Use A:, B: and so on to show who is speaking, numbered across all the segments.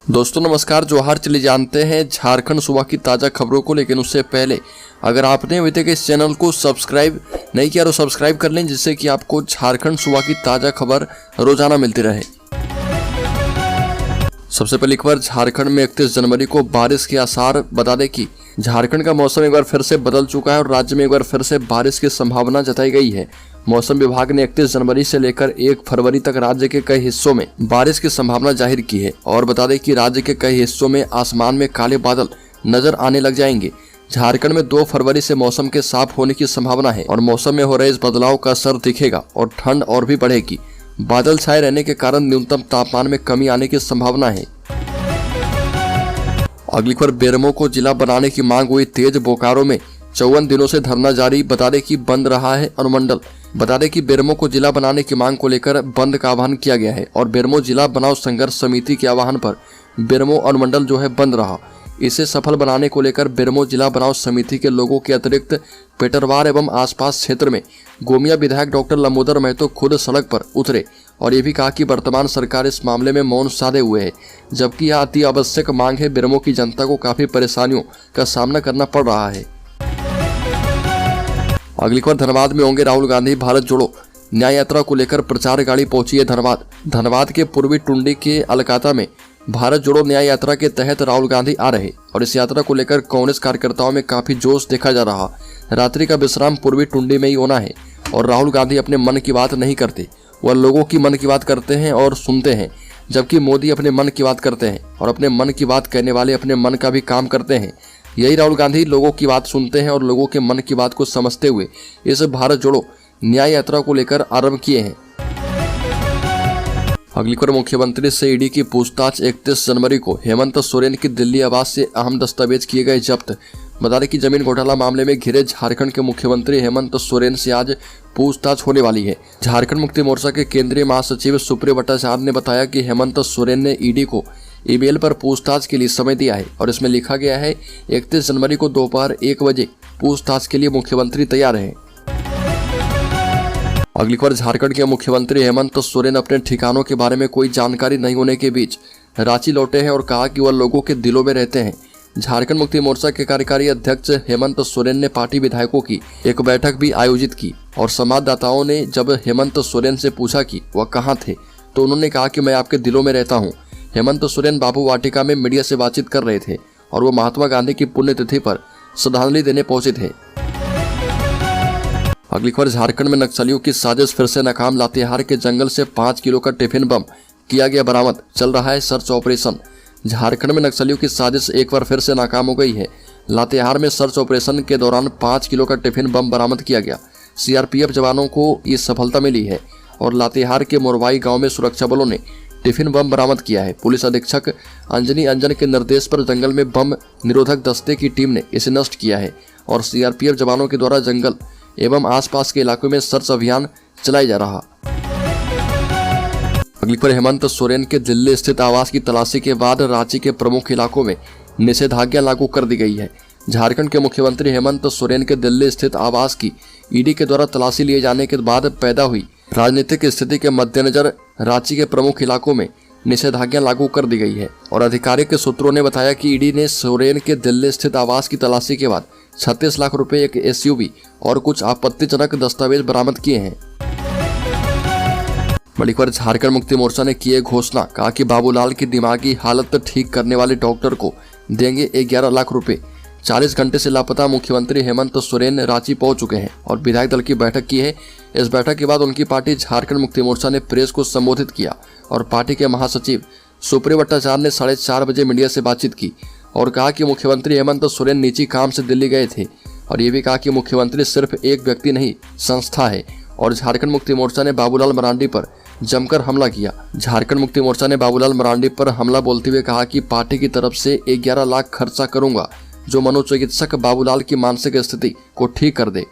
A: दोस्तों नमस्कार। जोहार। चलिए जानते हैं झारखंड सूबा की ताज़ा खबरों को, लेकिन उससे पहले अगर आपने अभी तक इस चैनल को सब्सक्राइब नहीं किया तो सब्सक्राइब कर लें, जिससे कि आपको झारखंड सूबा की ताज़ा खबर रोजाना मिलती रहे। सबसे पहली खबर, झारखंड में 31 जनवरी को बारिश के आसार। बता दें कि झारखंड का मौसम एक बार फिर से बदल चुका है और राज्य में एक बार फिर से बारिश की संभावना जताई गई है। मौसम विभाग ने 31 जनवरी से लेकर 1 फरवरी तक राज्य के कई हिस्सों में बारिश की संभावना जाहिर की है। और बता दें कि राज्य के कई हिस्सों में आसमान में काले बादल नजर आने लग जाएंगे। झारखंड में 2 फरवरी से मौसम के साफ होने की संभावना है और मौसम में हो रहे इस बदलाव का असर दिखेगा और ठंड और भी बढ़ेगी। बादल छाए रहने के कारण न्यूनतम तापमान में कमी आने की संभावना है। अगली खबर, बेरमो को जिला बनाने की मांग हुई तेज। बोकारो में 54 दिनों से धरना जारी। बता दें कि बंद रहा है अनुमंडल। बता दें कि बेरमो को जिला बनाने की मांग को लेकर बंद का आह्वान किया गया है और बेरमो जिला बनाओ संघर्ष समिति के आह्वान पर बेरमो अनुमंडल जो है बंद रहा। इसे सफल बनाने को लेकर बेरमो जिला बनाओ समिति के लोगों के अतिरिक्त पेटरवार एवं आसपास क्षेत्र में गोमिया विधायक डॉक्टर लंबोदर महतो खुद सड़क पर उतरे और ये भी कहा कि वर्तमान सरकार इस मामले में मौन साधे हुए है, जबकि यह अति आवश्यक मांग है। बेरमो की जनता को काफी परेशानियों का सामना करना पड़ रहा है। अगली खबर, धनबाद में होंगे राहुल गांधी। भारत जोड़ो न्याय यात्रा को लेकर प्रचार गाड़ी पहुंची है धनबाद। धनबाद के पूर्वी टुंडी के अलकाता में भारत जोड़ो न्याय यात्रा के तहत राहुल गांधी आ रहे और इस यात्रा को लेकर कांग्रेस कार्यकर्ताओं में काफी जोश देखा जा रहा। रात्रि का विश्राम पूर्वी टुंडी में ही होना है और राहुल गांधी अपने मन की बात नहीं करते, वह लोगों की मन की बात करते हैं और सुनते हैं, जबकि मोदी अपने मन की बात करते हैं और अपने मन की बात कहने वाले अपने मन का भी काम करते हैं। यही राहुल गांधी लोगों की बात सुनते हैं और लोगों के मन की बात को समझते हुए इस भारत जोड़ो न्याय यात्रा को लेकर आरंभ किए हैं। अगली खबर, मुख्यमंत्री से ईडी की पूछताछ। 31 जनवरी को हेमंत सोरेन की दिल्ली आवास से अहम दस्तावेज किए गए जब्त। बता दें कि जमीन घोटाला मामले में घिरे झारखंड के मुख्यमंत्री हेमंत सोरेन से आज पूछताछ होने वाली है। झारखंड मुक्ति मोर्चा के केंद्रीय महासचिव सुप्रियो भट्टाचार्य ने बताया कि हेमंत सोरेन ने ईडी को ईमेल पर पूछताछ के लिए समय दिया है और इसमें लिखा गया है 31 जनवरी को दोपहर 1 बजे पूछताछ के लिए मुख्यमंत्री तैयार है। अगली खबर, झारखंड के मुख्यमंत्री हेमंत सोरेन अपने ठिकानों के बारे में कोई जानकारी नहीं होने के बीच रांची लौटे हैं और कहा कि वह लोगों के दिलों में रहते हैं। झारखंड मुक्ति मोर्चा के कार्यकारी अध्यक्ष हेमंत सोरेन ने पार्टी विधायकों की एक बैठक भी आयोजित की और संवाददाताओं ने जब हेमंत सोरेन से पूछा कि वह कहां थे तो उन्होंने कहा कि मैं आपके दिलों में रहता हूं। हेमंत सोरेन बाबू वाटिका में मीडिया से बातचीत कर रहे थे और वो महात्मा गांधी की पुण्यतिथि पर श्रद्धांजलि देने पहुंचे थे। अगली खबर, झारखंड में नक्सलियों की साजिश फिर से नाकाम। लातेहार के जंगल से 5 किलो का टिफिन बम किया गया बरामद। चल रहा है सर्च ऑपरेशन। झारखंड में नक्सलियों की साजिश एक बार फिर से नाकाम हो गई है। लातेहार में सर्च ऑपरेशन के दौरान 5 किलो का टिफिन बम बरामद किया गया। सीआरपीएफ जवानों को ये सफलता मिली है और लातेहार के मोरवाई गांव में सुरक्षा बलों ने टिफिन बम बरामद किया है। पुलिस अधीक्षक अंजनी अंजन के निर्देश पर जंगल में बम निरोधक दस्ते की टीम ने इसे नष्ट किया है और सीआरपीएफ जवानों के द्वारा जंगल एवं आसपास के इलाकों में सर्च अभियान चलाया जा रहा। अगली खबर, हेमंत सोरेन के दिल्ली स्थित आवास की तलाशी के बाद रांची के प्रमुख इलाकों में निषेधाज्ञा लागू कर दी गई है। झारखंड के मुख्यमंत्री हेमंत सोरेन के दिल्ली स्थित आवास की ईडी के द्वारा तलाशी लिए जाने के बाद पैदा हुई राजनीतिक स्थिति के मद्देनजर रांची के प्रमुख इलाकों में निषेधाज्ञा लागू कर दी गई है और आधिकारिक सूत्रों ने बताया कि ईडी ने सोरेन के दिल्ली स्थित आवास की तलाशी के बाद 36 लाख रुपए, एक एसयूवी और कुछ आपत्तिजनक दस्तावेज बरामद किए हैं। बड़ी खबर, झारखंड मुक्ति मोर्चा ने की घोषणा। कहा कि बाबूलाल की दिमागी हालत ठीक करने वाले डॉक्टर को देंगे 11 लाख रुपए। 40 घंटे से लापता मुख्यमंत्री हेमंत सोरेन रांची पहुंच चुके हैं और विधायक दल की बैठक की है। इस बैठक के बाद उनकी पार्टी झारखंड मुक्ति मोर्चा ने प्रेस को संबोधित किया और पार्टी के महासचिव सुप्रियो भट्टाचार्य ने 4:30 बजे मीडिया से बातचीत की और कहा कि मुख्यमंत्री हेमंत सोरेन निजी काम से दिल्ली गए थे और ये भी कहा कि मुख्यमंत्री सिर्फ एक व्यक्ति नहीं संस्था है और झारखंड मुक्ति मोर्चा ने बाबूलाल मरांडी पर जमकर हमला किया। झारखंड मुक्ति मोर्चा ने बाबूलाल मरांडी पर हमला बोलते हुए कहा कि पार्टी की तरफ से 11 लाख खर्चा करूंगा जो मनोचिकित्सक बाबूलाल की मानसिक स्थिति को ठीक कर दे।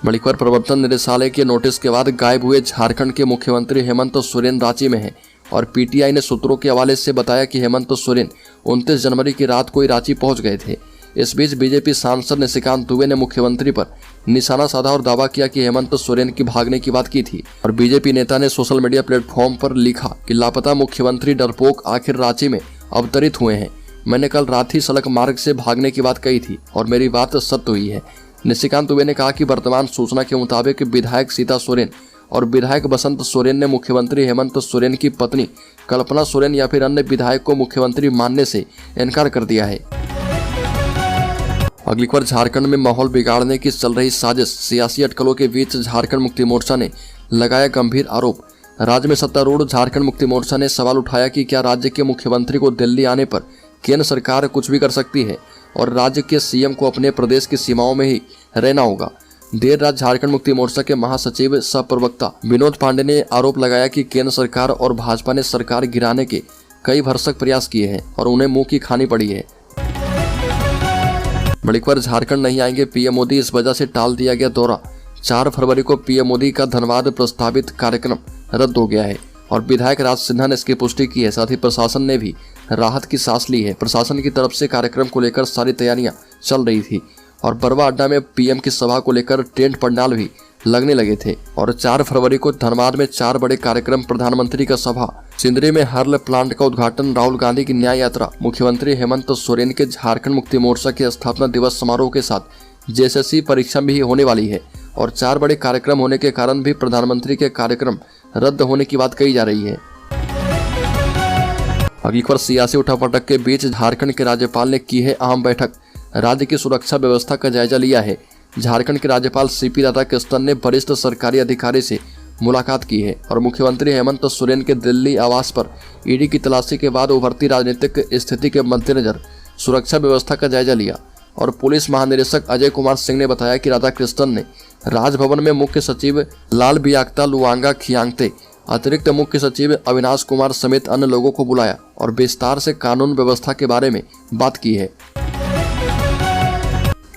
A: बड़ी खबर, प्रवर्तन निदेशालय के नोटिस के बाद गायब हुए झारखंड के मुख्यमंत्री हेमंत सोरेन रांची में हैं और पीटीआई ने सूत्रों के हवाले से बताया कि हेमंत सोरेन 29 जनवरी की रात को ही रांची पहुंच गए थे। इस बीच बीजेपी सांसद निशिकांत दुबे ने मुख्यमंत्री पर निशाना साधा और दावा किया कि हेमंत सोरेन की भागने की बात की थी। और बीजेपी नेता ने सोशल मीडिया प्लेटफॉर्म पर लिखा कि लापता मुख्यमंत्री डरपोक आखिर रांची में अवतरित हुए हैं। मैंने कल रात ही सड़क मार्ग से भागने की बात कही थी और मेरी बात सत्य हुई है। निशिकांत दुबे ने कहा कि वर्तमान सूचना के मुताबिक विधायक सीता सोरेन और विधायक बसंत सोरेन ने मुख्यमंत्री हेमंत सोरेन की पत्नी कल्पना सोरेन या फिर अन्य विधायक को मुख्यमंत्री मानने से इनकार कर दिया है। अगली खबर, झारखंड में माहौल बिगाड़ने की चल रही साजिश, सियासी अटकलों के बीच झारखंड मुक्ति मोर्चा ने लगाया गंभीर आरोप। राज्य में सत्तारूढ़ झारखंड मुक्ति मोर्चा ने सवाल उठाया कि क्या राज्य के मुख्यमंत्री को दिल्ली आने पर केंद्र सरकार कुछ भी कर सकती है और राज्य के सीएम को अपने प्रदेश की सीमाओं में ही रहना होगा। देर रात झारखंड मुक्ति मोर्चा के महासचिव सह प्रवक्ता विनोद पांडे ने आरोप लगाया कि केंद्र सरकार और भाजपा ने सरकार गिराने के कई भरसक प्रयास किए हैं और उन्हें मुंह की खानी पड़ी है। बड़ी खबर, झारखंड नहीं आएंगे पीएम मोदी, इस वजह से टाल दिया गया दौरा। 4 फरवरी को पीएम मोदी का धनबाद प्रस्तावित कार्यक्रम रद्द हो गया है और विधायक राज सिन्हा ने इसकी पुष्टि की है। साथ ही प्रशासन ने भी राहत की सांस ली है। प्रशासन की तरफ से कार्यक्रम को लेकर सारी तैयारियां चल रही थी और बरवा अड्डा में पीएम की सभा को लेकर टेंट पंडाल भी लगने लगे थे। और 4 फरवरी को धनबाद में 4 बड़े कार्यक्रम, प्रधानमंत्री का सभा, सिंदरी में हर्ल प्लांट का उद्घाटन, राहुल गांधी की न्याय यात्रा, मुख्यमंत्री हेमंत सोरेन के झारखंड मुक्ति मोर्चा के स्थापना दिवस समारोह के साथ जेएसएससी परीक्षा भी होने वाली है। और 4 बड़े कार्यक्रम होने के कारण भी प्रधानमंत्री के कार्यक्रम रद्द होने की बात कही जा रही है। अगली खबर, सियासी उठापटक के बीच झारखंड के राज्यपाल ने की है अहम बैठक, राज्य की सुरक्षा व्यवस्था का जायजा लिया है। झारखंड के राज्यपाल सीपी राधाकृष्णन ने वरिष्ठ सरकारी अधिकारी से मुलाकात की है और मुख्यमंत्री हेमंत सोरेन के दिल्ली आवास पर ईडी की तलाशी के बाद उभरती राजनीतिक स्थिति के मद्देनजर सुरक्षा व्यवस्था का जायजा लिया। और पुलिस महानिदेशक अजय कुमार सिंह ने बताया कि राधाकृष्णन ने राजभवन में मुख्य सचिव लाल बियाक्ता लुआंगा खियांगते, अतिरिक्त मुख्य सचिव अविनाश कुमार समेत अन्य लोगों को बुलाया और विस्तार से कानून व्यवस्था के बारे में बात की है।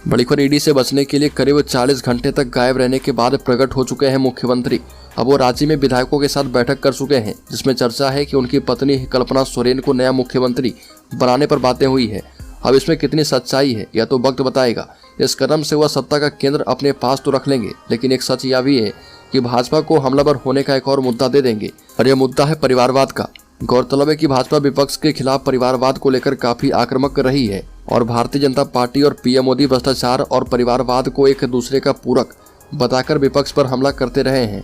A: बड़ी खबर, ईडी से बचने के लिए करीब 40 घंटे तक गायब रहने के बाद प्रकट हो चुके हैं मुख्यमंत्री। अब वो रांची में विधायकों के साथ बैठक कर चुके हैं, जिसमें चर्चा है कि उनकी पत्नी कल्पना सोरेन को नया मुख्यमंत्री बनाने पर बातें हुई है। अब इसमें कितनी सच्चाई है यह तो वक्त बताएगा। इस कदम से वह सत्ता का केंद्र अपने पास तो रख लेंगे, लेकिन एक सच यह भी है कि भाजपा को हमलावर होने का एक और मुद्दा दे देंगे और यह मुद्दा है परिवारवाद का। गौरतलब है कि भाजपा विपक्ष के खिलाफ परिवारवाद को लेकर काफी आक्रामक रही है और भारतीय जनता पार्टी और पीएम मोदी भ्रष्टाचार और परिवारवाद को एक दूसरे का पूरक बताकर विपक्ष पर हमला करते रहे हैं।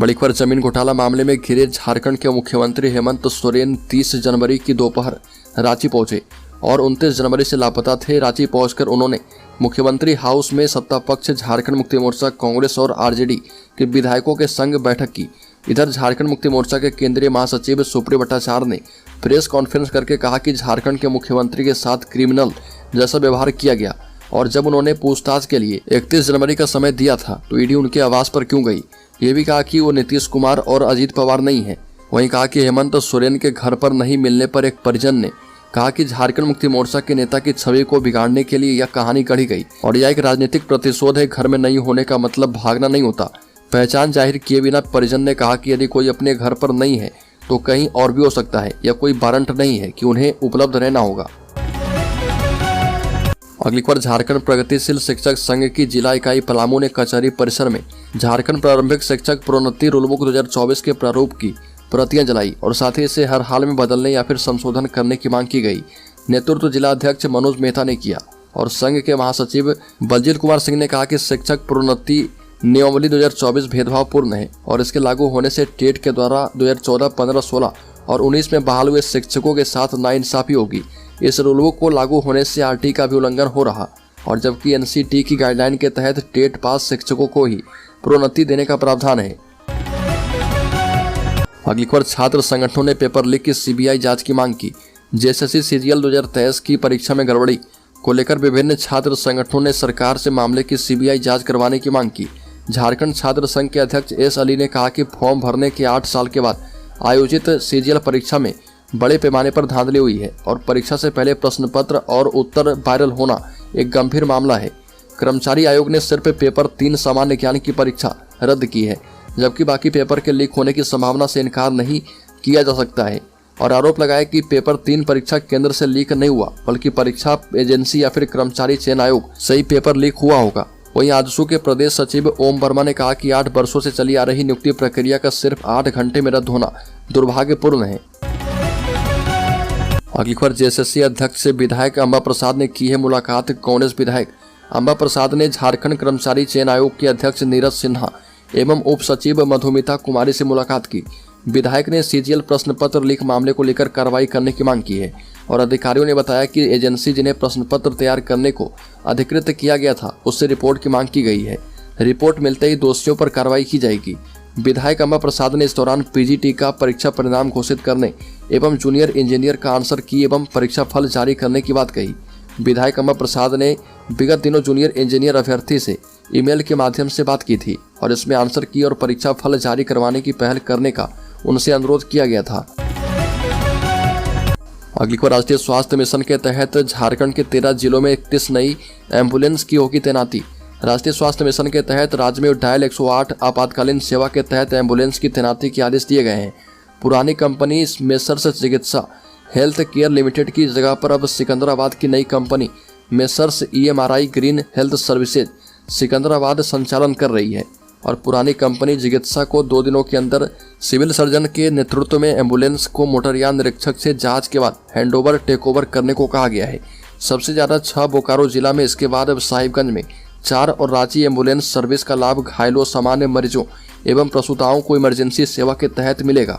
A: बड़ी खबर, जमीन घोटाला मामले में घिरे झारखंड के मुख्यमंत्री हेमंत सोरेन 30 जनवरी की दोपहर रांची पहुंचे और 29 जनवरी से लापता थे। रांची पहुंचकर उन्होंने मुख्यमंत्री हाउस में सत्ता पक्ष झारखंड मुक्ति मोर्चा, कांग्रेस और आरजेडी के विधायकों के संग बैठक की। इधर झारखंड मुक्ति मोर्चा के केंद्रीय महासचिव सुप्रिय भट्टाचार्य ने प्रेस कॉन्फ्रेंस करके कहा कि झारखंड के मुख्यमंत्री के साथ क्रिमिनल जैसा व्यवहार किया गया और जब उन्होंने पूछताछ के लिए 31 जनवरी का समय दिया था तो ईडी उनके आवास पर क्यों गई। ये भी कहा कि वो नीतीश कुमार और अजीत पवार नहीं है। वहीं कहा कि हेमंत सोरेन के घर पर नहीं मिलने पर एक परिजन ने कहा कि झारखंड मुक्ति मोर्चा के नेता की छवि को बिगाड़ने के लिए यह कहानी गढ़ी गई और यह एक राजनीतिक प्रतिशोध है। घर में नहीं होने का मतलब भागना नहीं होता। पहचान जाहिर किए बिना परिजन ने कहा कि यदि कोई अपने घर पर नहीं है तो कहीं और भी हो सकता है, या कोई वारंट नहीं है कि उन्हें उपलब्ध रहना होगा। अगली खबर, झारखंड प्रगतिशील शिक्षक संघ की जिला इकाई पलामू ने कचहरी परिसर में झारखंड प्रारंभिक शिक्षक प्रोन्नति रूलबुक 2024 के प्रारूप की प्रतियां जलाई और साथ ही इसे हर हाल में बदलने या फिर संशोधन करने की मांग की गई। नेतृत्व जिला अध्यक्ष मनोज मेहता ने किया और संघ के महासचिव बलजीत कुमार सिंह ने कहा कि शिक्षक प्रोन्नति नियमावली 2024 भेदभावपूर्ण है और इसके लागू होने से टेट के द्वारा 2014, 15, 16 और 19 में बहाल हुए शिक्षकों के साथ नाइंसाफी होगी। इस रूलबुक को लागू होने से आरटी का भी उल्लंघन हो रहा और जबकि एनसीटी की गाइडलाइन के तहत टेट पास शिक्षकों को ही प्रोन्नति देने का प्रावधान है। अगली खबर, छात्र संगठनों ने पेपर लीक की सीबीआई जांच की मांग की। जेएसएससी सीजीएल 2023 की परीक्षा में गड़बड़ी को लेकर विभिन्न छात्र संगठनों ने सरकार से मामले की सीबीआई जांच करवाने की मांग की। झारखंड छात्र संघ के अध्यक्ष एस अली ने कहा कि फॉर्म भरने के 8 साल के बाद आयोजित सीजीएल परीक्षा में बड़े पैमाने पर धांधली हुई है और परीक्षा से पहले प्रश्न पत्र और उत्तर वायरल होना एक गंभीर मामला है। कर्मचारी आयोग ने सिर्फ पेपर 3 सामान्य ज्ञान की परीक्षा रद्द की है, जबकि बाकी पेपर के लीक होने की संभावना से इनकार नहीं किया जा सकता है। और आरोप लगाया कि पेपर 3 परीक्षा केंद्र से लीक नहीं हुआ, बल्कि परीक्षा एजेंसी या फिर कर्मचारी चयन आयोग से ही पेपर लीक हुआ होगा। वहीं आजसू के प्रदेश सचिव ओम वर्मा ने कहा कि 8 वर्षों से चली आ रही नियुक्ति प्रक्रिया का सिर्फ 8 घंटे में रद्द होना दुर्भाग्यपूर्ण है। अगली खबर, जेएसएससी अध्यक्ष से विधायक अंबा प्रसाद ने की है मुलाकात। कांग्रेस विधायक अंबा प्रसाद ने झारखंड कर्मचारी चयन आयोग के अध्यक्ष नीरज सिन्हा एवं उप सचिव मधुमिता कुमारी से मुलाकात की। विधायक ने सीजीएल प्रश्न पत्र लीक मामले को लेकर कार्रवाई करने की मांग की है और अधिकारियों ने बताया कि एजेंसी जिन्हें प्रश्न पत्र तैयार करने को अधिकृत किया गया था, उससे रिपोर्ट की मांग की गई है। रिपोर्ट मिलते ही दोषियों पर कार्रवाई की जाएगी। विधायक अंबा प्रसाद ने इस दौरान पीजीटी का परीक्षा परिणाम घोषित करने एवं जूनियर इंजीनियर का आंसर की एवं परीक्षा फल जारी करने की बात कही। विधायक अंबा प्रसाद ने विगत दिनों जूनियर इंजीनियर अभ्यर्थी से ईमेल के माध्यम से बात की थी और इसमें आंसर की और परीक्षा फल जारी करवाने की पहल करने का उनसे अनुरोध किया गया था। अगली खबर, राष्ट्रीय स्वास्थ्य मिशन के तहत झारखंड के 13 जिलों में 31 नई एम्बुलेंस की होगी तैनाती। राष्ट्रीय स्वास्थ्य मिशन के तहत राज्य में डायल 108 आपातकालीन सेवा के तहत एम्बुलेंस की तैनाती के आदेश दिए गए हैं। पुरानी कंपनी मेसर्स चिकित्सा हेल्थ केयर लिमिटेड की जगह पर अब सिकंदराबाद की नई company messrs EMRI green health services Secunderabad संचालन कर रही है और पुरानी कंपनी चिकित्सा को 2 दिनों के अंदर सिविल सर्जन के नेतृत्व में एम्बुलेंस को मोटरयान निरीक्षक से जांच के बाद हैंडओवर टेकओवर करने को कहा गया है। सबसे ज्यादा 6 बोकारो जिला में, इसके बाद अब साहिबगंज में 4 और रांची एम्बुलेंस सर्विस का लाभ घायलों, सामान्य मरीजों एवं प्रसूताओं को इमरजेंसी सेवा के तहत मिलेगा।